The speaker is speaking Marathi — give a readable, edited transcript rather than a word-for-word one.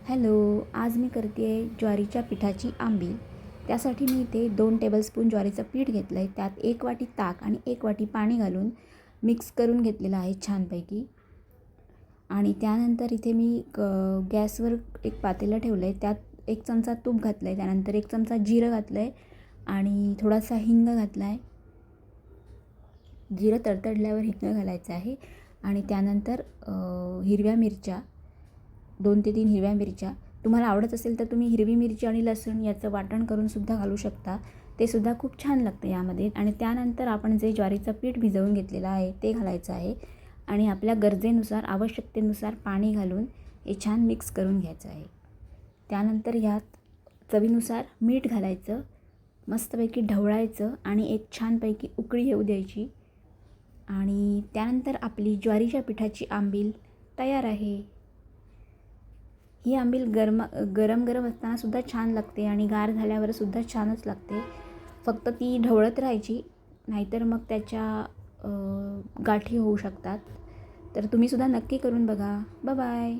हॅलो, आज मी करते आहे ज्वारीच्या पिठाची आंबील. त्यासाठी मी इथे 2 टेबलस्पून ज्वारीचं पीठ घेतलं आहे. त्यात 1 वाटी ताक आणि 1 वाटी पाणी घालून मिक्स करून घेतलेलं आहे छानपैकी. आणि त्यानंतर इथे मी गॅसवर एक पातेलं ठेवलं आहे. त्यात 1 चमचा तूप घातलं आहे. त्यानंतर 1 चमचा जिरं घातलं आहे आणि थोडासा हिंग घातला आहे. जिरं तडतडल्यावर हिंग घालायचं आहे आणि त्यानंतर हिरव्या मिरच्या 2 ते 3 हिरव्या मिरच्या. तुम्हाला आवडत असेल तर तुम्ही हिरवी मिरची आणि लसूण याचं वाटण करूनसुद्धा घालू शकता. ते सुद्धा खूप छान लागतं यामध्ये. आणि त्यानंतर आपण जे ज्वारीचं पीठ भिजवून घेतलेलं आहे ते घालायचं आहे आणि आपल्या गरजेनुसार आवश्यकतेनुसार पाणी घालून हे छान मिक्स करून घ्यायचं आहे. त्यानंतर ह्यात चवीनुसार मीठ घालायचं, मस्तपैकी ढवळायचं आणि एक छानपैकी उकळी येऊ द्यायची. आणि त्यानंतर आपली ज्वारीच्या पिठाची आंबील तयार आहे. ही आंबील गरम गरम असतानासुद्धा छान लागते आणि गार झाल्यावरसुद्धा छानच लागते. फक्त ती ढवळत राहायची, नाहीतर मग त्याच्या गाठी होऊ शकतात. तर तुम्हीसुद्धा नक्की करून बघा. बाय.